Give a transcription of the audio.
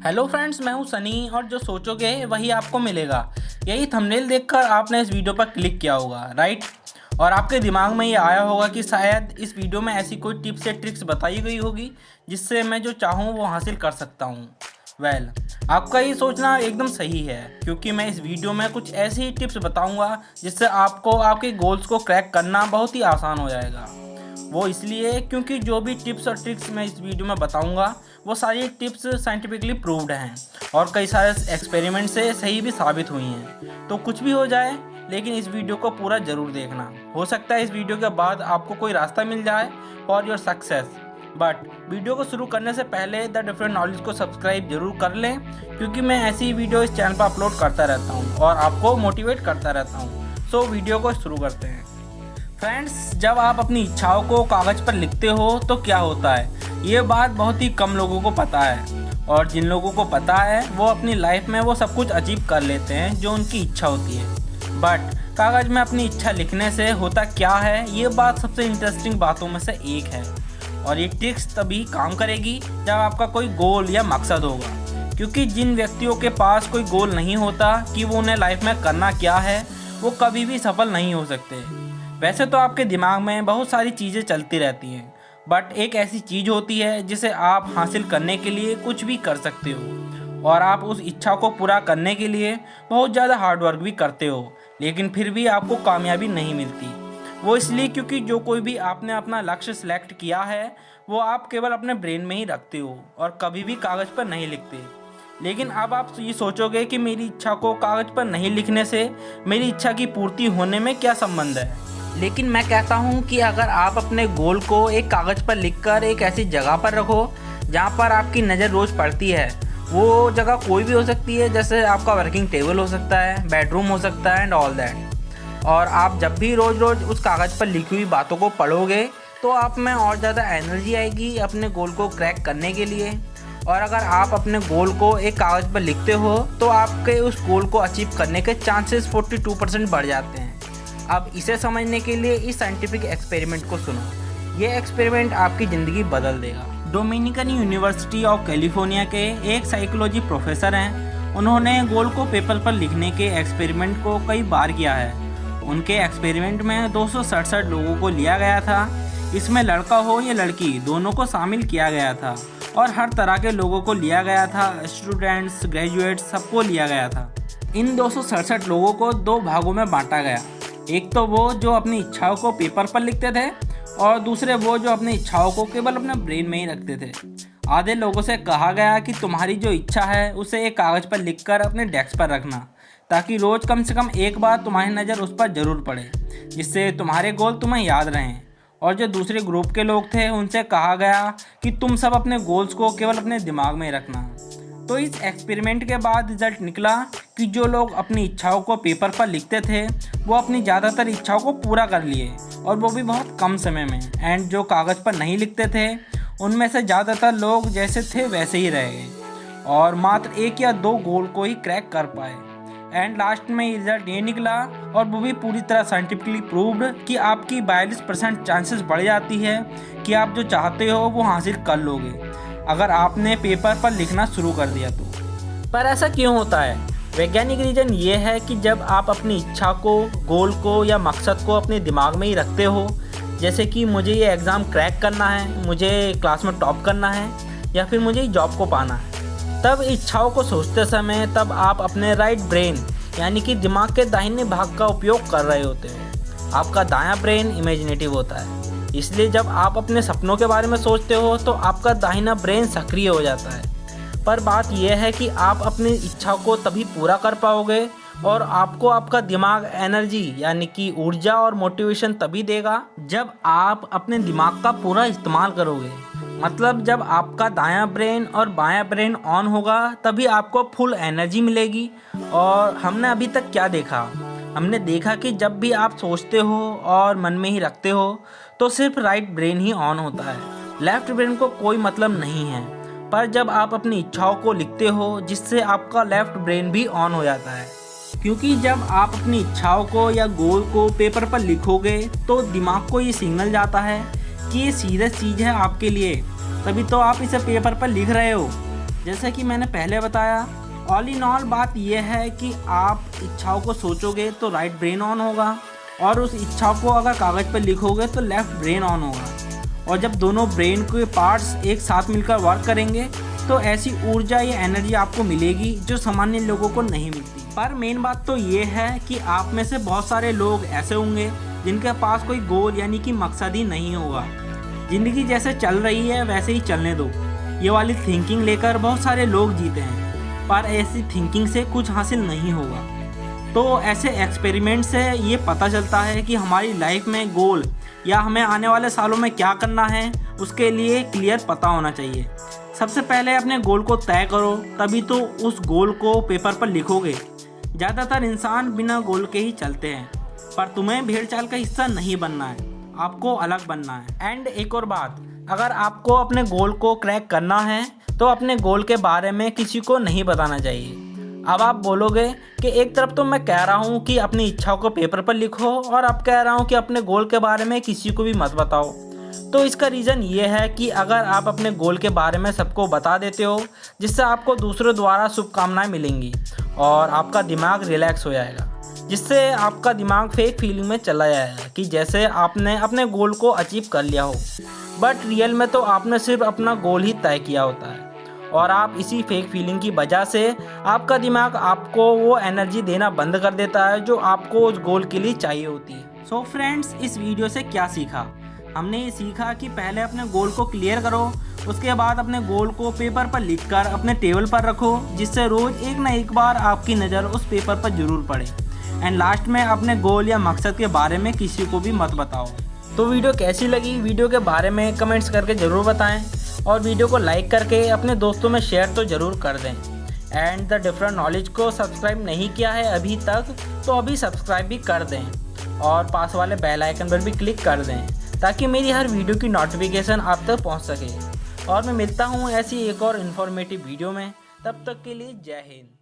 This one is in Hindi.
हेलो फ्रेंड्स, मैं हूं सनी और जो सोचोगे वही आपको मिलेगा। यही थंबनेल देखकर आपने इस वीडियो पर क्लिक किया होगा, राइट। और आपके दिमाग में ये आया होगा कि शायद इस वीडियो में ऐसी कोई टिप्स या ट्रिक्स बताई गई होगी जिससे मैं जो चाहूँ वो हासिल कर सकता हूँ। वेल, आपका ये सोचना एकदम सही है, क्योंकि मैं इस वीडियो में कुछ ऐसी ही टिप्स बताऊँगा जिससे आपको आपके गोल्स को क्रैक करना बहुत ही आसान हो जाएगा। वो इसलिए क्योंकि जो भी टिप्स और ट्रिक्स मैं इस वीडियो में बताऊंगा वो सारी टिप्स साइंटिफिकली प्रूव्ड हैं और कई सारे एक्सपेरिमेंट से सही भी साबित हुई हैं। तो कुछ भी हो जाए, लेकिन इस वीडियो को पूरा ज़रूर देखना। हो सकता है इस वीडियो के बाद आपको कोई रास्ता मिल जाए for your success. But video को शुरू करने से पहले द डिफरेंट नॉलेज को सब्सक्राइब जरूर कर लें, क्योंकि मैं ऐसी वीडियो इस चैनल पर अपलोड करता रहता हूँ और आपको मोटिवेट करता रहता हूँ। सो वीडियो को शुरू करते हैं। फ्रेंड्स, जब आप अपनी इच्छाओं को कागज़ पर लिखते हो तो क्या होता है, ये बात बहुत ही कम लोगों को पता है। और जिन लोगों को पता है वो अपनी लाइफ में वो सब कुछ अचीव कर लेते हैं जो उनकी इच्छा होती है। बट कागज़ में अपनी इच्छा लिखने से होता क्या है, ये बात सबसे इंटरेस्टिंग बातों में से एक है। और ये ट्रिक्स तभी काम करेगी जब आपका कोई गोल या मकसद होगा, क्योंकि जिन व्यक्तियों के पास कोई गोल नहीं होता कि वो उन्हें लाइफ में करना क्या है, वो कभी भी सफल नहीं हो सकते। वैसे तो आपके दिमाग में बहुत सारी चीज़ें चलती रहती हैं, बट एक ऐसी चीज़ होती है जिसे आप हासिल करने के लिए कुछ भी कर सकते हो और आप उस इच्छा को पूरा करने के लिए बहुत ज़्यादा हार्ड वर्क भी करते हो, लेकिन फिर भी आपको कामयाबी नहीं मिलती। वो इसलिए क्योंकि जो कोई भी आपने अपना लक्ष्य सेलेक्ट किया है वो आप केवल अपने ब्रेन में ही रखते हो और कभी भी कागज़ पर नहीं लिखते। लेकिन अब आप ये सोचोगे कि मेरी इच्छा को कागज़ पर नहीं लिखने से मेरी इच्छा की पूर्ति होने में क्या संबंध है। लेकिन मैं कहता हूँ कि अगर आप अपने गोल को एक कागज़ पर लिखकर एक ऐसी जगह पर रखो जहाँ पर आपकी नज़र रोज़ पड़ती है, वो जगह कोई भी हो सकती है, जैसे आपका वर्किंग टेबल हो सकता है, बेडरूम हो सकता है एंड ऑल दैट। और आप जब भी रोज़ रोज़ उस कागज़ पर लिखी हुई बातों को पढ़ोगे तो आप में और ज़्यादा एनर्जी आएगी अपने गोल को क्रैक करने के लिए। और अगर आप अपने गोल को एक कागज़ पर लिखते हो तो आपके उस गोल को अचीव करने के चांसेस 42% बढ़ जाते हैं। अब इसे समझने के लिए इस साइंटिफिक एक्सपेरिमेंट को सुनो। ये एक्सपेरिमेंट आपकी ज़िंदगी बदल देगा। डोमिनिकन यूनिवर्सिटी ऑफ कैलिफोर्निया के एक साइकोलॉजी प्रोफेसर हैं। उन्होंने गोल को पेपर पर लिखने के एक्सपेरिमेंट को कई बार किया है। उनके एक्सपेरिमेंट में 267 लोगों को लिया गया था। इसमें लड़का हो या लड़की दोनों को शामिल किया गया था और हर तरह के लोगों को लिया गया था। स्टूडेंट्स, ग्रेजुएट्स, सबको लिया गया था। इन 267 लोगों को दो भागों में बांटा गया। एक तो वो जो अपनी इच्छाओं को पेपर पर लिखते थे और दूसरे वो जो अपनी इच्छाओं को केवल अपने ब्रेन में ही रखते थे। आधे लोगों से कहा गया कि तुम्हारी जो इच्छा है उसे एक कागज़ पर लिखकर अपने डेस्क पर रखना, ताकि रोज़ कम से कम एक बार तुम्हारी नज़र उस पर ज़रूर पड़े, जिससे तुम्हारे गोल तुम्हें याद रहें। और जो दूसरे ग्रुप के लोग थे उनसे कहा गया कि तुम सब अपने गोल्स को केवल अपने दिमाग में रखना। तो इस एक्सपेरिमेंट के बाद रिजल्ट निकला कि जो लोग अपनी इच्छाओं को पेपर पर लिखते थे वो अपनी ज़्यादातर इच्छाओं को पूरा कर लिए, और वो भी बहुत कम समय में। एंड जो कागज़ पर नहीं लिखते थे उनमें से ज़्यादातर लोग जैसे थे वैसे ही रह गए और मात्र 1 या 2 गोल को ही क्रैक कर पाए। एंड लास्ट में रिजल्ट ये निकला, और वो भी पूरी तरह साइंटिफिकली प्रूव्ड, कि आपकी 42% चांसेस बढ़ जाती है कि आप जो चाहते हो वो हासिल कर लोगे अगर आपने पेपर पर लिखना शुरू कर दिया तो। पर ऐसा क्यों होता है? वैज्ञानिक रीज़न ये है कि जब आप अपनी इच्छा को, गोल को या मकसद को अपने दिमाग में ही रखते हो, जैसे कि मुझे ये एग्ज़ाम क्रैक करना है, मुझे क्लास में टॉप करना है, या फिर मुझे जॉब को पाना है, तब इच्छाओं को सोचते समय तब आप अपने राइट ब्रेन यानी कि दिमाग के दाहिने भाग का उपयोग कर रहे होते हो। आपका दायां ब्रेन इमेजिनेटिव होता है, इसलिए जब आप अपने सपनों के बारे में सोचते हो तो आपका दाहिना ब्रेन सक्रिय हो जाता है। पर बात यह है कि आप अपनी इच्छा को तभी पूरा कर पाओगे और आपको आपका दिमाग एनर्जी यानी कि ऊर्जा और मोटिवेशन तभी देगा जब आप अपने दिमाग का पूरा इस्तेमाल करोगे। मतलब जब आपका दायां ब्रेन और बायां ब्रेन ऑन होगा तभी आपको फुल एनर्जी मिलेगी। और हमने अभी तक क्या देखा? हमने देखा कि जब भी आप सोचते हो और मन में ही रखते हो तो सिर्फ राइट ब्रेन ही ऑन होता है, लेफ्ट ब्रेन को कोई मतलब नहीं है। पर जब आप अपनी इच्छाओं को लिखते हो जिससे आपका लेफ्ट ब्रेन भी ऑन हो जाता है, क्योंकि जब आप अपनी इच्छाओं को या गोल को पेपर पर लिखोगे तो दिमाग को ये सिग्नल जाता है कि ये सीरियस चीज़ है आपके लिए, तभी तो आप इसे पेपर पर लिख रहे हो। जैसा कि मैंने पहले बताया, ऑल इन ऑल बात यह है कि आप इच्छाओं को सोचोगे तो राइट ब्रेन ऑन होगा, और उस इच्छा को अगर कागज़ पर लिखोगे तो लेफ़्ट ब्रेन ऑन होगा। और जब दोनों ब्रेन के पार्ट्स एक साथ मिलकर वर्क करेंगे तो ऐसी ऊर्जा या एनर्जी आपको मिलेगी जो सामान्य लोगों को नहीं मिलती। पर मेन बात तो ये है कि आप में से बहुत सारे लोग ऐसे होंगे जिनके पास कोई गोल यानी कि मकसद ही नहीं होगा। ज़िंदगी जैसे चल रही है वैसे ही चलने दो, ये वाली थिंकिंग लेकर बहुत सारे लोग जीते हैं, पर ऐसी थिंकिंग से कुछ हासिल नहीं होगा। तो ऐसे एक्सपेरिमेंट से ये पता चलता है कि हमारी लाइफ में गोल या हमें आने वाले सालों में क्या करना है उसके लिए क्लियर पता होना चाहिए। सबसे पहले अपने गोल को तय करो, तभी तो उस गोल को पेपर पर लिखोगे। ज़्यादातर इंसान बिना गोल के ही चलते हैं, पर तुम्हें भेड़ चाल का हिस्सा नहीं बनना है, आपको अलग बनना है। एंड एक और बात, अगर आपको अपने गोल को क्रैक करना है तो अपने गोल के बारे में किसी को नहीं बताना चाहिए। अब आप बोलोगे कि एक तरफ तो मैं कह रहा हूँ कि अपनी इच्छाओं को पेपर पर लिखो, और अब कह रहा हूँ कि अपने गोल के बारे में किसी को भी मत बताओ। तो इसका रीज़न ये है कि अगर आप अपने गोल के बारे में सबको बता देते हो, जिससे आपको दूसरों द्वारा शुभकामनाएं मिलेंगी और आपका दिमाग रिलैक्स हो जाएगा, जिससे आपका दिमाग फेक फीलिंग में चला जाएगा कि जैसे आपने अपने गोल को अचीव कर लिया हो, बट रियल में तो आपने सिर्फ अपना गोल ही तय किया होता है। और आप इसी फेक फीलिंग की वजह से आपका दिमाग आपको वो एनर्जी देना बंद कर देता है जो आपको उस गोल के लिए चाहिए होती है। सो फ्रेंड्स, इस वीडियो से क्या सीखा? हमने ये सीखा कि पहले अपने गोल को क्लियर करो, उसके बाद अपने गोल को पेपर पर लिखकर अपने टेबल पर रखो, जिससे रोज़ एक ना एक बार आपकी नज़र उस पेपर पर ज़रूर पड़े। एंड लास्ट में अपने गोल या मकसद के बारे में किसी को भी मत बताओ। तो वीडियो कैसी लगी, वीडियो के बारे में कमेंट्स करके ज़रूर बताएं, और वीडियो को लाइक करके अपने दोस्तों में शेयर तो ज़रूर कर दें। एंड द डिफरेंट नॉलेज को सब्सक्राइब नहीं किया है अभी तक तो अभी सब्सक्राइब भी कर दें, और पास वाले बेल आइकन पर भी क्लिक कर दें ताकि मेरी हर वीडियो की नोटिफिकेशन आप तक पहुंच सके। और मैं मिलता हूं ऐसी एक और इन्फॉर्मेटिव वीडियो में, तब तक के लिए जय हिंद।